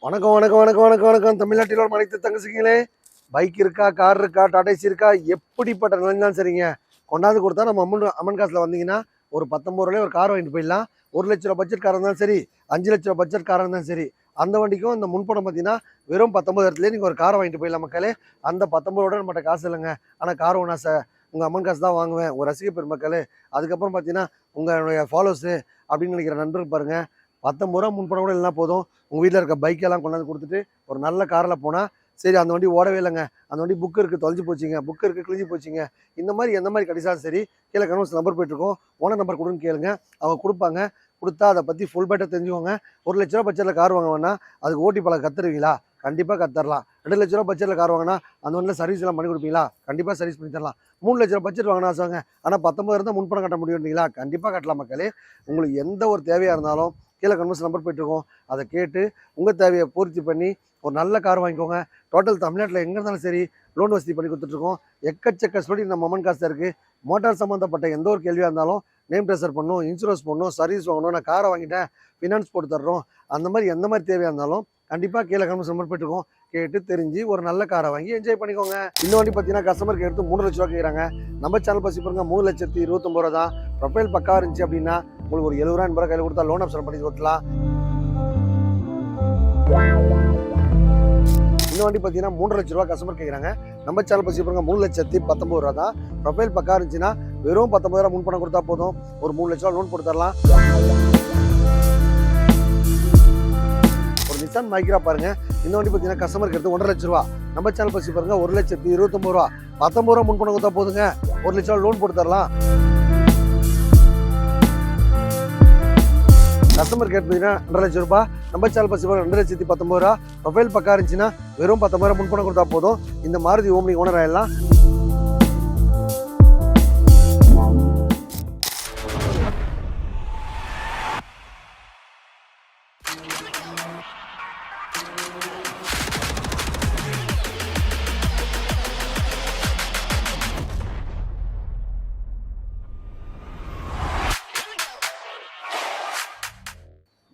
வணக்கம் வணக்கம் வணக்கம் வணக்கம் வணக்கம் தமிழ்நாட்டில் அனைத்து தங்கச்சிங்களே. பைக் இருக்கா, கார் இருக்கா, டாடா ஏசி இருக்கா, எப்படிப்பட்ட நிலைந்தாலும் சரிங்க, கொண்டாந்து கொடுத்தா நம்ம அம்மன் காசில் வந்தீங்கன்னா ஒரு 19 ரூபாய் ஒரு கார் வாங்கிட்டு போயிடலாம். 1,00,000 ரூபா பட்ஜெட் காராக இருந்தாலும் சரி, 5,00,000 ரூபா பட்ஜெட் காராக இருந்தாலும் சரி, அந்த வண்டிக்கும் இந்த முன்பணம் பார்த்தீங்கன்னா வெறும் 19,000 நீங்கள் ஒரு காரை வாங்கிட்டு போயிடலாம் மக்களே. அந்த 19 நம்மகிட்ட காசு இல்லைங்க, ஆனால் கார் ஓனா சார் உங்கள் அம்மன் காசு தான் வாங்குவேன் ஒரு ரசிக பெருமக்கள். அதுக்கப்புறம் பார்த்தீங்கன்னா உங்களுடைய ஃபாலோவர்ஸு அப்படின்னு நினைக்கிற நண்பர்கள் பாருங்கள், 19 ரூபா முன்பணம் கூட இல்லைனா போதும், உங்கள் வீட்டில் இருக்க பைக்கெல்லாம் கொண்டாந்து கொடுத்துட்டு ஒரு நல்ல காரில் போனால் சரி. அந்த வண்டி ஓடவே இல்லைங்க, அந்த வண்டி புக்கு இருக்குது தொலைஞ்சி போச்சுங்க, புக்கு இருக்குது கிழிஞ்சி போச்சுங்க, இந்த மாதிரி எந்த மாதிரி கிடைச்சாலும் சரி, கீழே கன்வர்ஸ் நம்பர் போயிட்டுருக்கோம், ஓனர் நம்பர் கொடுன்னு கேளுங்க, அவங்க கொடுப்பாங்க. கொடுத்தா அதை பற்றி ஃபுல் பேட்டாக தெரிஞ்சுக்கோங்க. 1,00,000 ரூபா பட்ஜெட்டில் கார் வாங்க வேணா அதுக்கு ஓட்டி பழக கற்றுருவீங்களா? கண்டிப்பாக கற்றுறலாம். 2,00,000 ரூபா பட்ஜெட்டில் கார் வாங்கினா அந்த வண்டியில் சர்வீஸ் எல்லாம் பண்ணி கொடுப்பீங்களா? கண்டிப்பாக சர்வீஸ் பண்ணி தரலாம். 3,00,000 ரூபா பட்ஜெட் வாங்கினா ஆசாங்க, ஆனால் 19 இருந்தால் முன்பணம் கட்ட முடியுங்களா? கண்டிப்பாக கட்டலாம் மக்களே. உங்களுக்கு எந்த ஒரு தேவையாக இருந்தாலும் கீழே கன்வர்ஸ் நம்பர் போயிட்டுருக்கோம், அதை கேட்டு உங்கள் தேவையை பூர்த்தி பண்ணி ஒரு நல்ல கார் வாங்கிக்கோங்க. டோட்டல் தமிழ்நாட்டில் எங்கே இருந்தாலும் சரி லோன் வசதி பண்ணி கொடுத்துட்ருக்கோம். எக்கச்சக்க சொல்லி நம்ம அம்மன் காசு இருக்குது. மோட்டார் சம்மந்தப்பட்ட எந்த ஒரு கேள்வியாக இருந்தாலும் நேம் ட்ரெஸர் பண்ணணும், இன்சூரன்ஸ் பண்ணணும், சர்வீஸ் வாங்கணும், நான் காரை வாங்கிட்டேன் ஃபினான்ஸ் போட்டு தர்றோம், அந்த மாதிரி எந்த மாதிரி தேவையாக இருந்தாலும் கண்டிப்பாக கீழே கன்வர்ஸ் நம்பர் போயிட்டுருக்கோம், கேட்டு தெரிஞ்சு ஒரு நல்ல காரை வாங்கி என்ஜாய் பண்ணிக்கோங்க. இந்த வண்டி பார்த்தீங்கன்னா கஸ்டமருக்கு எடுத்து 3,00,000 ரூபா கேட்குறாங்க. நம்ம சேனல் பசி பாருங்க 3,29,000 ரூபா தான். ப்ரொஃபைல் பக்கா இருந்துச்சு அப்படின்னா உங்களுக்கு ஒரு 70 ரூபா கையில் கொடுத்தா லோன் ஆப்ஷன் பண்ணி கொடுக்கலாம். இந்த வண்டி பார்த்தீங்கன்னா 3,00,000 ரூபா கஸ்டமர் கேட்குறாங்க. நம்ம சேனல் பசி பாருங்க 3,19,000 ரூபா தான். ப்ரொஃபைல் பக்கா இருந்துச்சுன்னா வெறும் 19,000 முன் பணம் கொடுத்தா போதும், ஒரு 3,00,000 ரூபா லோன் போட்டு தரலாம். ஒரு நிசான் மைக்ரா பாருங்க, இந்த வண்டி பார்த்தீங்கன்னா கஸ்டமருக்கு எடுத்து 1,50,000 ரூபா. நம்ம சேனல் பசி பாருங்க 1,29,000 ரூபா. 19 ரூபா முன் பணம் கொடுத்தா போதுங்க, 1,00,000 லோன் போட்டு தரலாம். கஸ்டமர் கேட் பார்த்தீங்கன்னா 2,00,000 ரூபா. நம்ம சேனல் பசி பாருங்க 2,19,000 ரூபா. ப்ரொஃபைல் பக்கா இருந்துச்சுன்னா வெறும் 19 ரூபா முன் பணம் கொடுத்தா போதும், இந்த மாருதி ஓம்னி ஓனர் ஆயிடலாம்.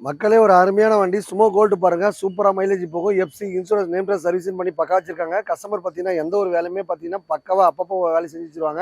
மக்களே ஒரு அருமையான வண்டி சுமோ கோல்டு பாருங்க, சூப்பராக மைலேஜ் போகும். FC insurance name plus service பண்ணி பக்கா வச்சிருக்காங்க. கஸ்டமர் பார்த்தீங்கன்னா எந்த ஒரு வேலையுமே பார்த்தீங்கன்னா பக்காவாக அப்பப்போ வேலை செஞ்சு வச்சிருவாங்க.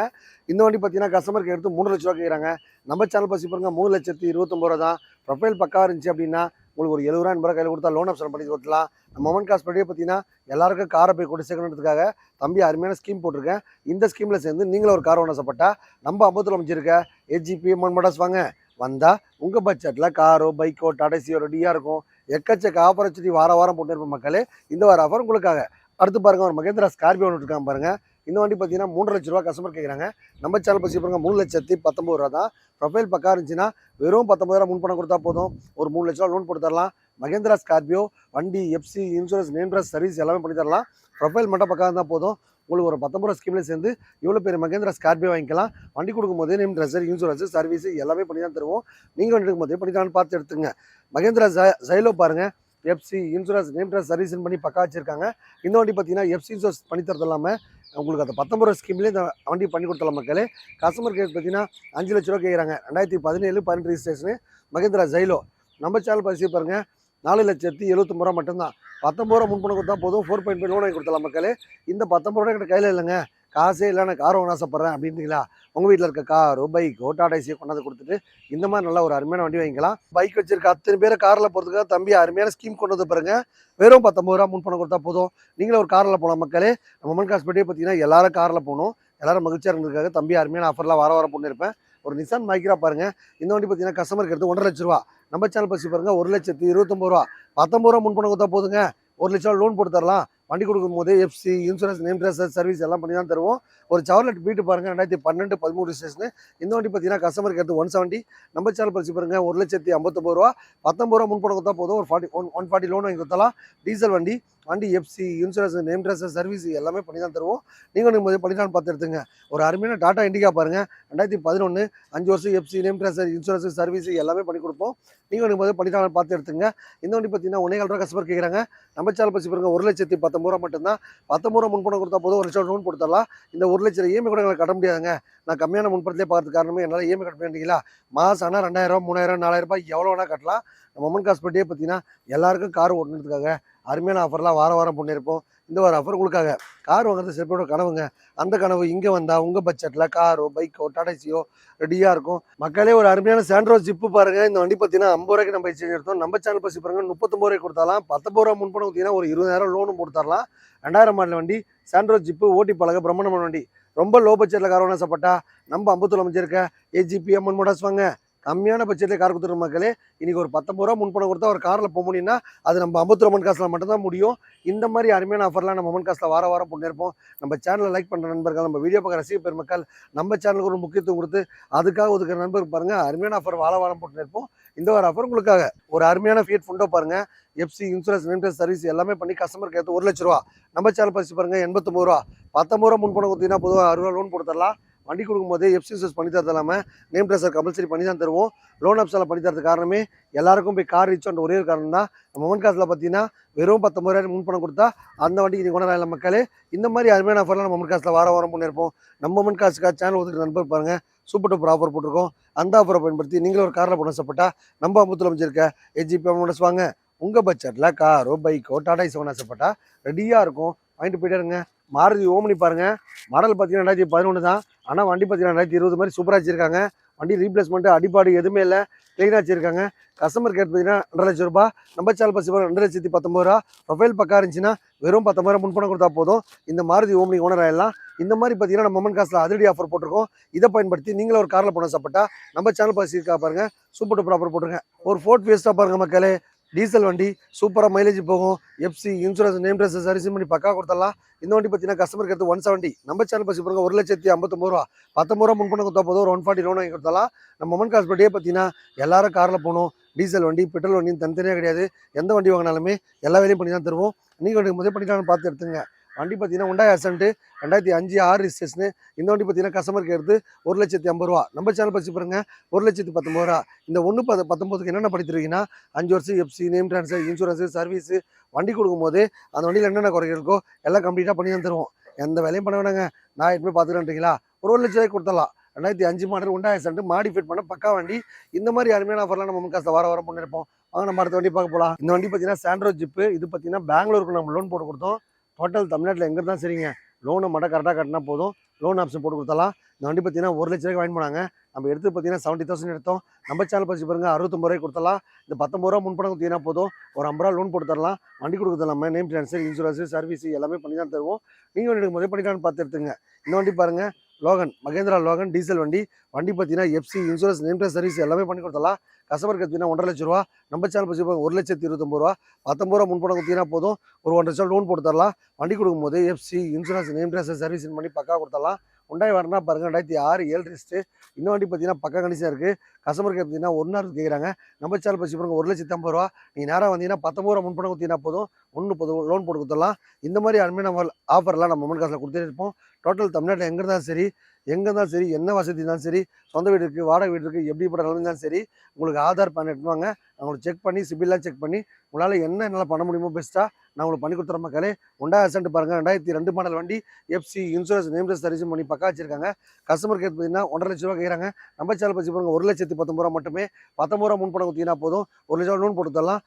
இந்த வண்டி பார்த்தீங்கன்னா கஸ்டமருக்கு எடுத்து 3,00,000 ரூபா கேட்குறாங்க. நம்ம சேனல் பசி பாருங்க 3,29,000 ரூபா தான். ப்ரொஃபைல் பக்கா இருந்துச்சு அப்படின்னா உங்களுக்கு ஒரு 70 ரூபா கையில் கொடுத்தா லோன் ஆப்ஷன் பண்ணி கொடுக்கலாம். நம்ம அமௌண்ட் காசு படியே பார்த்தீங்கன்னா எல்லாருக்கும் காரை போய் கொண்டு சேர்க்கணுன்றதுக்காக தம்பி அருமையான ஸ்கீம் போட்டிருக்கேன். இந்த ஸ்கீமில் சேர்ந்து நீங்களும் ஒரு கார் ஓனர்சப்பட்டா நம்ம அம்பத்தூர் அமைச்சிருக்க ஏஜிபி அம்மன் மோட்டார்ஸ் வாங்க. வந்தால் உங்கள் பட்ஜெட்டில் காரோ பைக்கோ டாடா ஏசியோ ரெடியாக இருக்கும். எக்கச்சக்க ஆப்பர்ச்சுனிட்டி வாரம் போட்டு இருப்போம் மக்களே. இந்த வார ஆஃபர் உங்களுக்காக. அடுத்து பாருங்கள், ஒரு மகேந்திரா ஸ்கார்பியோ ஒன்று இருக்காங்க பாருங்கள். இந்த வண்டி பார்த்தீங்கன்னா 3,00,000 ரூபா கஸ்டமர் கேட்குறாங்க. நம்ம சேனல் பசி பாருங்க 3,19,000 ரூபா தான். ப்ரொஃபைல் பக்கா இருந்துச்சுன்னா வெறும் 19,000 முன் பணம் கொடுத்தா போதும், ஒரு 3,00,000 ரூபா லோன் போட்டு தரலாம். மகேந்திரா ஸ்கார்பியோ வண்டி FC insurance name plus service எல்லாமே பண்ணி தரலாம். ப்ரொஃபைல் மட்டும் பக்கா இருந்தால் போதும், உங்களுக்கு ஒரு 19 ரூபா ஸ்கீமில் சேர்ந்து இவ்வளோ பேர் மகேந்திரா ஸ்கார்பியோ வாங்கிக்கலாம். வண்டி கொடுக்கும்போது நேம் ட்ரெஸர் இன்சூரன்ஸ் சர்வீஸ் எல்லாமே பண்ணி தான் தருவோம். நீங்கள் வண்டி எடுக்கும்போது பண்ணிக்கலான்னு பார்த்து எடுத்துங்க. மகேந்திரா ஜைலோ பாருங்கள், FC insurance name dress service பண்ணி பக்கா வச்சிருக்காங்க. இந்த வண்டி பார்த்தீங்கன்னா எஃப்சி இன்சூரன்ஸ் பண்ணி தரது இல்லாமல் உங்களுக்கு அந்த 19 ரூபா ஸ்கீம்லேயே இந்த வண்டி பண்ணி கொடுத்தலாம் மக்களே. கஸ்டமர் கேட் பார்த்தீங்கன்னா 5,00,000 ரூபா கேட்குறாங்க. 2017-18 ரிஜிஸ்ட்ரேஷனு மகேந்திரா ஜைலோ. நம்ம சேனல் பரிசு பாருங்கள் 4,79,000 ரூபா மட்டும்தான். 19 ரூபா முன் பணம் கொடுத்தா போதும், 4.5 லோன் வாங்கி கொடுத்தலாம் மக்களே. இந்த 19 ரூபா கிட்ட கையில் இல்லைங்க, காசே இல்லை, நான் கார் வாங்க ஆசைப்பட்றேன் அப்படின்றீங்களா? உங்கள் வீட்டில் இருக்க காரோ பைக்கோ டாடா ஏசியோ கொண்டாந்து கொடுத்துட்டு இந்த மாதிரி நல்ல ஒரு அருமையான வண்டி வாங்கிக்கலாம். பைக் வச்சிருக்க அத்தனை பேரை காரில் போகிறதுக்காக தம்பி அருமையான ஸ்கீம் கொண்டு வந்து பாருங்க. வெறும் 19 ரூபா முன் பணம் கொடுத்தா போதும், நீங்களும் ஒரு காரில் போகலாம் மக்களே. நம்ம அம்மன் காசு பட்டியே பார்த்தீங்கன்னா எல்லாரும் காரில் போகணும், எல்லாரும் மகிழ்ச்சியாக இருந்ததுக்காக தம்பி அருமையான ஆஃபர்லாம் வாரம் பண்ணியிருப்பேன். ஒரு நிசான் மைக்ரா பாருங்கள். இந்த வண்டி பார்த்தீங்கன்னா கஸ்டமருக்கு எடுத்து 1,50,000 ரூபா. நம்ம சேனல் பசி பாருங்கள் 1,29,000 ரூபா. 19 ரூபா முன் பணம் கொடுத்தா போதுங்க, 1,00,000 லோன் போட்டு தரலாம். வண்டி கொடுக்கும்போது FC insurance name tracer service எல்லாம் பண்ணி தான் தருவோம். ஒரு சவர்லெட் பீட்டு பாருங்கள் 2012-13 ரிஜிஸ்ட்ரேஷனு. இந்த வண்டி பார்த்தீங்கன்னா கஸ்டமருக்கு எடுத்து 170. நம்ம சேனல் பரிசு பாருங்கள் 1,59,000 ரூபா. 19 ரூபா முன் பணம் கொடுத்தா போதும், ஒரு 140 லோன் வாங்கி கொடுத்தலாம். டீசல் வண்டி FC insurance name tracer service எல்லாமே பண்ணி தான் தருவோம். நீங்கள் போது பண்ணிட்டான்னு பார்த்து எடுத்துங்க. ஒரு அருமையான டாடா இண்டிகா பாருங்கள் 2011, 5 வருஷம் FC name tracer insurance service எல்லாமே பண்ணி கொடுப்போம். நீங்கள் போது பண்ணிட்டான்னு பார்த்து எடுத்துங்க. இந்த வண்டி பார்த்தீங்கன்னா 1,4 ரூபா கஸ்டமர் கேட்குறாங்க. நம்ம சேனல் பரிசு பாருங்கள் 1,19,000 ரூபா மட்டும்தான். 19 ரூபா முன்பணம் கொடுத்தா போதும், 1 லட்சம் லோன் கொடுத்துடலாம். இந்த 1 லட்சம் இஎம்ஐ கூட எங்களுக்கு கட்ட முடியாதுங்க. நான் கம்மியான முன்பணத்திலே பார்க்கறது காரணமே என்னால் இஎம்ஐ கட்ட முடியாதுங்களா. மாதம் ஆனால் 2000 3000 4000 எவ்வளோ வேணால் கட்டலாம். நம்ம மொமன் காஸ்மெட்டிக்கே பார்த்தீங்கன்னா எல்லாருக்கும் கார் ஓட்டணுன்றதுக்காக அருமையான ஆஃபர்லாம் வாரம் பண்ணியிருப்போம். இந்த ஒரு ஆஃபர் உங்களுக்காக. கார் வாங்குறது சில பேரோட கனவுங்க. அந்த கனவு இங்கே வந்தால் உங்கள் பட்ஜெட்டில் காரோ பைக்கோ டாடா ஏசியோ ரெடியாக இருக்கும். மக்களே ஒரு அருமையான சாண்ட்ரோ ஜிப்பு பாருங்கள். இந்த வண்டி பார்த்தீங்கன்னா 50 ரூபாய்க்கு நம்ம எக்ஸ்சேஞ்ச் எடுத்தோம். நம்ம சேனல் பசி பாருங்க 39 ரூபாய்க்கு கொடுத்தாலாம். 19 ரூபா முன்பணம் கொடுத்தீங்கன்னா ஒரு 20,000 லோனும் கொடுத்துடலாம். 2000 மாடல் வண்டி சாண்ட்ரோ ஜிப்பு ஓட்டி பழக பிரம்மாண்டமான வண்டி. ரொம்ப லோ பட்ஜெட்டில் கார் வாங்க சப்பட்டா நம்ம அம்பத்தூர் அமைச்சிருக்க ஏஜிபி அம்மன் மோட்டார்ஸ் வாங்க. கம்மியான பட்ஜெட்லேயே கார் கொடுத்துருக்க மக்களே. இன்றைக்கி ஒரு 19 ரூபா முன்பணம் கொடுத்தா ஒரு காரில் போக முடியும்னா அது நம்ம அம்பத்தூர் மொமன் காசில் மட்டும்தான் முடியும். இந்த மாதிரி அருமையான ஆஃபர்லாம் நம்ம மொமன் காசில் வாரம் பண்ணியிருப்போம். நம்ம சேனலை லைக் பண்ணுற நண்பர்கள், நம்ம வீடியோ பார்க்குற ரசிக பெருமக்கள், நம்ம சேனலுக்கு ஒரு முக்கியத்துவம் கொடுத்து அதுக்காக ஒதுக்குற நண்பர்கள் பாருங்கள், அருமையான ஆஃபர் வாரம் போட்டுருப்போம். இந்த ஒரு ஆஃபர் உங்களுக்காக. ஒரு அருமையான ஃபியட் ஃபுண்டோ பாருங்கள். எஃப்சி இன்சூரன்ஸ் நேம்டெஸ் சர்வீஸ் எல்லாமே பண்ணி கஸ்டமருக்கு ஏற்று 1 லட்ச ரூபா. நம்ம சேனல் பசி பாருங்கள் 89 ரூபா. 19 ரூபா முன்பணம் கொடுத்தீங்கன்னா பொதுவாக 60 ரூபா லோன் கொடுத்துடலாம். வண்டி கொடுக்கும்போது எஃப்சி இன்சூரன்ஸ் பண்ணி தரது இல்லாமல் நேம் ட்ரெஸர் கம்பல்சரி பண்ணி தான் தருவோம். லோன் ஆப்ஸால் பண்ணி தரது காரணமே எல்லாருக்கும் போய் கார் ரீச் ஒரே ஒரு காரணம் தான். மொமன் காசில் பார்த்தீங்கன்னா வெறும் 19,000 முன்பணம் கொடுத்தா அந்த வண்டிக்கு நீங்கள் கொண்டாடல மக்களே. இந்த மாதிரி அருமையான ஆஃபர்லாம் நம்ம மொமன் காசில் வாரம் பண்ணியிருப்போம். நம்ம மொமன் காசுக்காக சேனல் ஒதுக்கிற நண்பர் பாருங்கள், சூப்பர் டூப்பர் ஆஃபர் போட்டிருக்கோம். அந்த ஆஃபரை பயன்படுத்தி நீங்களும் ஒரு காரில் போன சப்பட்டா நம்ம அம்பத்தூர் அமைச்சிருக்க ஏஜிபி மோட்டார்ஸ் வாங்க. உங்கள் பட்ஜெட்டில் காரோ பைக்கோ டாடா ஏசி வாங்க ஆசைப்பட்டா ரெடியாக இருக்கும், வாங்கிட்டு போயிட்டே இருங்க. மாருதி ஓமினி பாருங்கள். மாடல் பார்த்தீங்கன்னா 2011 தான். ஆனால் வண்டி பார்த்தீங்கன்னா 2020 மாதிரி சூப்பராக வச்சுருக்காங்க. வண்டி ரீப்ளேஸ்மெண்ட்டு அடிப்பாடு எதுவுமே இல்லை, க்ளீனாக வச்சுருக்காங்க. கஸ்டமர் கேட் பார்த்தீங்கன்னா 2 லட்ச ரூபா. நம்ம சேனல் பசி 2,19,000 ரூபா. ப்ரொஃபைல் பக்கா இருந்துச்சுன்னா வெறும் 19 ரூபா முன்பணம் கொடுத்தா போதும். இந்த மாருதி ஓமினி ஓனர் ஆகிடலாம். இந்த மாதிரி பார்த்தீங்கன்னா நம்ம மொமன் காசில் அதிரடி ஆஃபர் போட்டிருக்கோம். இதை பயன்படுத்தி நீங்களும் ஒரு காரில் போன சாப்பிட்டா நம்ம சேனல் பசி இருக்கா பாருங்கள், சூப்பர் டூப்பர் ஆஃபர் போட்டுருங்க. ஒரு ஃபோர்ட் ஃபியஸ்டா பாருங்கள் மக்களே. டீசல் வண்டி சூப்பராக மைலேஜ் போகும். FC insurance name dress service பண்ணி பக்கா கொடுத்துடலாம். இந்த வண்டி பார்த்தீங்கன்னா கஸ்டமருக்கு எடுத்து 170. நம்ம சேனல் பசி பாருங்க 1,59,000 ரூபா. 19 ரூபா முன்பணம் கொடுத்தா போதும், ஒரு 140 லோன் வாங்கி கொடுத்தலாம். நம்ம மொமன் காஸ் பட்டியே பார்த்தீங்கன்னா எல்லாரும் காரில் போகணும். டீசல் வண்டி பெட்ரோல் வண்டின்னு தனித்தனியாக கிடையாது. எந்த வண்டி வாங்கினாலுமே எல்லா வேலையும் பண்ணி தான் தருவோம். நீங்கள் வண்டி முதல் பண்ணிட்டாலும் பார்த்து எடுத்துங்க. வண்டி பார்த்தீங்கன்னா Hyundai Accent 2005 6 ரிஜிஸ்ட்ரேஷனு. இந்த வண்டி பார்த்தீங்கன்னா கஸ்டமருக்கு எடுத்து 1,50,000 ரூபா. நம்ம சேனல் பசி பாருங்க 1,19,000 ரூபா. இந்த 1/19க்கு என்னென்ன படித்திருக்கீங்கன்னா 5 வருஷம் FC name transfer insurance service வண்டி கொடுக்கும்போது அந்த வண்டியில் என்னென்ன குறைகள் இருக்கோ எல்லாம் கம்ப்ளீட்டாக பண்ணி தான் தருவோம். எந்த வேலையும் பண்ண வேணாங்க. நான் எட்டுமே பார்த்துக்கிறேன்றீங்களா, ஒரு 1 லட்ச ரூபாய்க்கு கொடுத்துடலாம். 2005 மாடல் Hyundai Accent மாடிஃபைட் பண்ண பக்கா வண்டி. இந்த மாதிரி அருமையான ஆஃபர்லாம் நம்ம காசை வாரம் பண்ணியிருப்போம். வாங்க நம்ம அடுத்த வண்டி பார்க்க போகலாம். இந்த வண்டி பார்த்தீங்கன்னா சாண்ட்ரோ ஜிப்பு. இது பார்த்தீங்கன்னா பெங்களூருக்கு நம்ம லோன் போட்டு கொடுத்தோம். டோட்டல் தமிழ்நாட்டில் எங்கே இருந்தாலும் சரிங்க, லோனை மட்டும் கரெக்டாக கட்டினா போதும், லோன் ஆப்ஷன் போட்டு கொடுத்தலாம். இந்த வண்டி பார்த்தீங்கன்னா 1 லட்ச ரூபாய்க்கு வாங்கி போனாங்க. நம்ம எடுத்து பார்த்தீங்கன்னா 70,000 எடுத்தோம். நம்ம சேனல் பசி பாருங்க 69 ரூபாய்க்கு கொடுத்தலாம். இந்த 19 ரூபா முன்பணம் கொடுத்தீங்கன்னா போதும், ஒரு 50 ரூபா லோன் போட்டு தரலாம். வண்டி கொடுக்குறது நம்ம நேம் ட்ரான்ஸ்ஃபர் இன்சூரன்ஸு சர்வீஸ் எல்லாமே பண்ணி தான் தருவோம். நீங்கள் வண்டி முதல் பண்ணிட்டான்னு பார்த்து எடுத்துங்க. இந்த வண்டி பாருங்கள் லோகன், மகேந்திரா லோகன் டீசல் வண்டி. வண்டி பார்த்தீங்கன்னா FC insurance name transfer service எல்லாமே பண்ணி கொடுத்தலாம். கஸ்டமருக்கு பார்த்தீங்கன்னா 1,50,000 ரூபா. நம்ம சேனல் பசி 1,29,000 ரூபா. 19 ரூபா முன்பணம் கொடுத்தீங்கன்னா போதும், ஒரு 1,00,000 லட்சம் லோன் போட்டு தரலாம். வண்டி கொடுக்கும்போது FC insurance name transfer service பண்ணி பக்கா கொடுத்தலாம். Hyundai வரனா பாருங்க 2006 7 ரிஸ்ட்டு. இந்த வண்டி பார்த்தீங்கன்னா பக்கா கண்டிஷனாக இருக்குது. கஸ்டமருக்கு பார்த்தீங்கன்னா 1 ஹவர் கேட்குறாங்க. நம்ம சேனல் பசி பாருங்க 1,50,000 ரூபா. நீங்கள் நேராக வந்தீங்கன்னா 19 ரூபா முன்பணம் கொடுத்தீங்கன்னா போதும், 1,30 லோன் போட்டு கொடுத்துடலாம். இந்த மாதிரி அருமையான ஆஃபர்லாம் நம்ம மொமன் காசில் கொடுத்துட்டே இருப்போம். டோட்டல் தமிழ்நாட்டில் எங்கே இருந்தாலும் சரி, என்ன வசதி இருந்தாலும் சரி, சொந்த வீடு இருக்குது, வாடகை வீடு இருக்குது, எப்படிப்பட்ட நிலைமை இருந்தாலும் சரி, உங்களுக்கு ஆதார் பேன் எடுத்துவாங்க. அவங்களுக்கு செக் பண்ணி சிபில்லாம் செக் பண்ணி உங்களால் என்னால் பண்ண முடியுமோ பெஸ்ட்டாக நான் உங்களுக்கு பண்ணி கொடுத்துற மக்களே. Hyundai Accent பாருங்கள் 2002 மாடல் வண்டி. FC insurance name dress service பண்ணி பக்கா வச்சிருக்காங்க. கஸ்டமருக்கு பார்த்தீங்கன்னா 1,50,000 லட்ச ரூபா கேட்குறாங்க. நம்ம சேனல் பசி பாருங்க 1,19,000 ரூபா மட்டுமே. 19 ரூபா முன்பணம் கொடுத்தீங்கன்னா போதும், 1 லட்சம் லோன் போட்டு தரலாம்.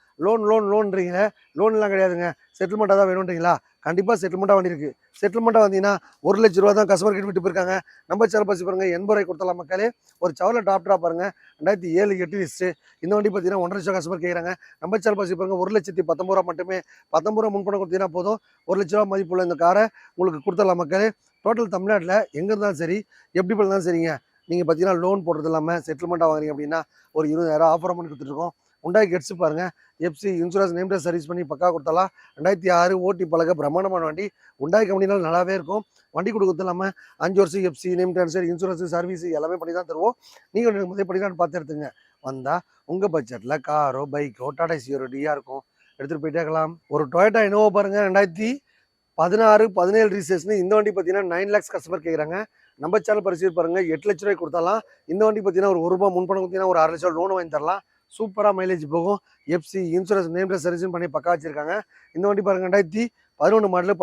லோன்றீங்க, லோன்லாம் கிடையாதுங்க, செட்டில்மெண்ட்டாக தான் வேணுன்றீங்களா, கண்டிப்பாக செட்டில்மெண்ட்டாக வண்டி இருக்குது. செட்டில்மெண்ட்டாக வந்தீங்கன்னா 1 லட்ச ரூபா தான் கஸ்டமர் கிட்ட விட்டு போயிருக்காங்க. நம்ம சேனல் பசி பாருங்க 80 ரூபாய்க்கு கொடுத்தலாம் மக்களே. ஒரு சவரில் டாப்டாக பாருங்கள் 2007 8 லிஸ்ட்டு. இந்த வண்டி பார்த்தீங்கன்னா 1,50,000 லட்சம் கஸ்டமர் கேட்குறாங்க. நம்ம சேனல் பசி பாருங்க 1,19,000 ரூபா மட்டுமே. 19 ரூபா முன்பணம் கொடுத்தீங்கன்னா போதும், 1 லட்ச ரூபா மதிப்புள்ள இந்த காரை உங்களுக்கு கொடுத்துடலாம் மக்களே. டோட்டல் தமிழ்நாட்டில் எங்கே இருந்தாலும் சரி, எப்படி இருந்தாலும் சரிங்க. நீங்கள் பார்த்தீங்கன்னா லோன் போடுறது இல்லாமல் செட்டில்மெண்ட்டாக வாங்குறீங்க அப்படின்னா ஒரு 20,000 ஆஃபர் பண்ணி கொடுத்துட்ருக்கோம். Hyundai கெட்ஸு பாருங்கள், FC insurance name dress service பண்ணி பக்கா கொடுத்தலாம். 2006 ஓட்டி பழக பிரம்மாண்டமான வண்டி. Hyundai கம்பெனினால் நல்லாவே இருக்கும். வண்டி கொடுக்குறது இல்லாமல் 5 வருஷம் FC name transfer insurance service எல்லாமே பண்ணி தான் தருவோம். நீங்கள் முதல் படிக்கலான்னு பார்த்து எடுத்துங்க. வந்தால் உங்கள் பட்ஜெட்டில் காரோ பைக்கோ டாடா ஏசியோ ரெடியாக இருக்கும், எடுத்துகிட்டு போயிட்டே இருக்கலாம். ஒரு டொயோட்டா இனோவா பாருங்கள் 2016 17 ரிஜிஸ்ட்ரேஷன். இந்த வண்டி பார்த்தீங்கன்னா 9 lakhs கஸ்டமர் கேட்குறாங்க. நம்ம சேனல் பரிசீலனை பாருங்கள் 8 லட்ச ரூபாய்க்கு கொடுத்தாலாம். இந்த வண்டி பார்த்தீங்கன்னா ஒரு 1 ரூபா முன்பணம் கொடுத்தீங்கன்னா ஒரு 1/2 லட்சம் லோன் வாங்கி தரலாம். சூப்பராக மைலேஜ் போகும். FC insurance name dress service பண்ணி பக்கா வச்சிருக்காங்க. இந்த வண்டி பாருங்கள் 11 மாடலு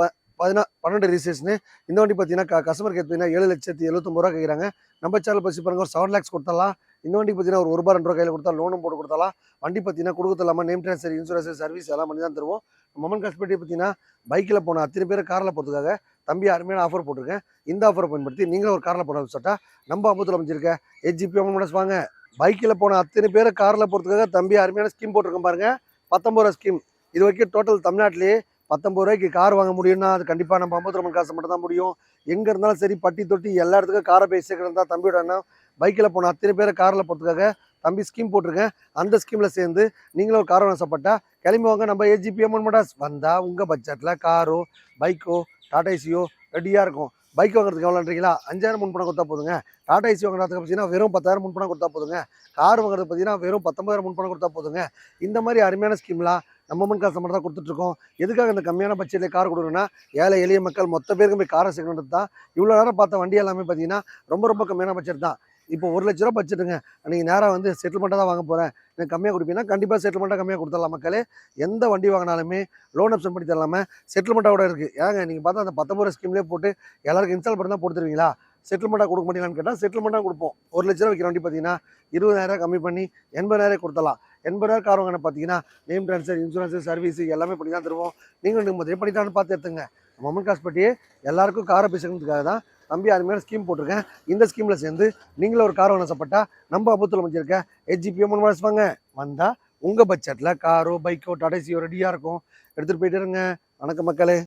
12 ரிஜிஸ்ட்ரேஷனு. இந்த வண்டி பார்த்தீங்கன்னா கஸ்டமருக்கு பார்த்தீங்கன்னா 7,79,000 கேட்குறாங்க. நம்ம சேனல் பற்றி பாருங்க ஒரு 7 lakhs கொடுத்துடலாம். இந்த வண்டி பார்த்தீங்கன்னா ஒரு ரூபா 2 ரூபா கையில் கொடுத்தா லோனும் போட்டு கொடுத்தலாம். வண்டி பார்த்தீங்கன்னா கொடுக்கறது இல்லாமல் நேம் ட்ரான்ஸ்ஃபர், இன்சூரன்ஸ், சர்வீஸ் எல்லாம் பண்ணி தான் தருவோம். மொமன் காஸ்பெட்டி பார்த்தீங்கன்னா பைக்கில் போன அத்தனை பேர் காரில் போகிறதுக்காக தம்பி அருமையான ஆஃபர் போட்டிருக்கேன். இந்த ஆஃபரை பயன்படுத்தி நீங்களும் ஒரு காரில் போன சொல்லிட்டா நம்ம அம்பத்தில் அமைச்சிருக்க HGP மோட்டார்ஸ் வாங்க. பைக்கில் போன அத்தனை பேர் காரில் போகிறதுக்காக தம்பி அருமையான ஸ்கீம் போட்டிருக்கேன் பாருங்க. 19 ரூபா ஸ்கீம். இது வரைக்கும் டோட்டல் தமிழ்நாட்டிலேயே 19 ரூபாய்க்கு கார் வாங்க முடியும்னா அது கண்டிப்பாக நம்ம அம்பத்தூர் காசு மட்டும் தான் முடியும். எங்கே இருந்தாலும் சரி பட்டி தொட்டி எல்லா இடத்துக்கும் காரை போய் சேர்க்கறது தான் தம்பியோட எண்ணம். பைக்கில் போன அத்தனை பேரை காரில் போகிறதுக்காக தம்பி ஸ்கீம் போட்டிருக்கேன். அந்த ஸ்கீமில் சேர்ந்து நீங்களும் ஒரு கார் வாங்கப்பட்டா கிளம்பி வாங்க. நம்ம HGP மோட்டார்ஸ் வந்தால் உங்கள் பட்ஜெட்டில் காரோ பைக்கோ டாடா ஏசியோ ரெடியாக இருக்கும். பைக் வாங்குறதுக்கு எவ்வளோன்றீங்களா? 5,000 முன்பணம் கொடுத்தா போதுங்க. டாடா ஏசி வாங்குறதுக்கு பார்த்தீங்கன்னா வெறும் 10,000 முன்பணம் கொடுத்தா போதுங்க. கார் வாங்குறது பார்த்தீங்கன்னா வெறும் 19,000 முன்பணம் கொடுத்தா போதுங்க. இந்த மாதிரி அருமையான ஸ்கீம்லாம் நம்ம மண் காசு மட்டும் தான் கொடுத்துட்ருக்கோம். எதுக்காக இந்த கம்மியான பட்ஜெட்டில் கார் கொடுக்குறோன்னா ஏழை எளிய மக்கள் மொத்த பேருக்கு போய் காரை சேர்க்கணுன்றது தான். இவ்வளோ நேரம் பார்த்த வண்டி எல்லாமே பார்த்தீங்கன்னா ரொம்ப கம்மியான பட்ஜெட் தான். இப்போ 1 லட்ச ரூபா பட்ஜெட்டுங்க. நீங்கள் நேராக வந்து செட்டில்மெண்ட்டாக தான் வாங்க போகிறேன், எனக்கு கம்மியாக கொடுப்பீங்கன்னா கண்டிப்பாக செட்டில்மெண்ட்டாக கம்மியாக கொடுத்துடலாம் மக்களே. எந்த வண்டி வாங்கினாலுமே லோன் ஆப்ஷன் பண்ணி தரலாமல் செட்டில்மெண்ட்டாக கூட இருக்குது. ஏங்க நீங்கள் பார்த்தா அந்த 19 ரூபா ஸ்கீம்லேயே போட்டு எல்லாருக்கும் இன்ஸ்டால் பண்ணி தான் போட்டுருவீங்களா? செட்டில்மெண்ட்டாக கொடுக்க மாட்டீங்களான்னு கேட்டால் செட்டில்மெண்ட்டாக கொடுப்போம். 1 லட்ச ரூபா விற்கிற வண்டி பார்த்தீங்கன்னா 20,000 கம்மி பண்ணி 80,000 கொடுத்தலாம். 80,000 கார் வாங்கின பார்த்தீங்கன்னா நேம் ட்ரான்ஸ்ஃபர், இன்சூரன்ஸ், சர்வீஸ் எல்லாமே பண்ணி தான் தருவோம். நீங்களும் நீங்கள் பண்ணிட்டான்னு பார்த்து எடுத்துங்க. மொமன் காஸ்பெட்டியே எல்லாருக்கும் காரை பேசுகிறதுக்காக தான் தம்பி அருமையான ஸ்கீம் போட்டிருக்கேன். இந்த ஸ்கீமில் சேர்ந்து நீங்களும் ஒரு கார் வாங்கினப்பட்டா நம்ம அபுத்தில் அமைச்சிருக்க HGP மோட்டார்ஸ் வாங்க. வந்தால் உங்கள் பட்ஜெட்டில் காரோ பைக்கோ டாடா ஏசியோ ரெடியாக இருக்கும். எடுத்துகிட்டு போயிட்டு இருங்க. வணக்கம் மக்களே.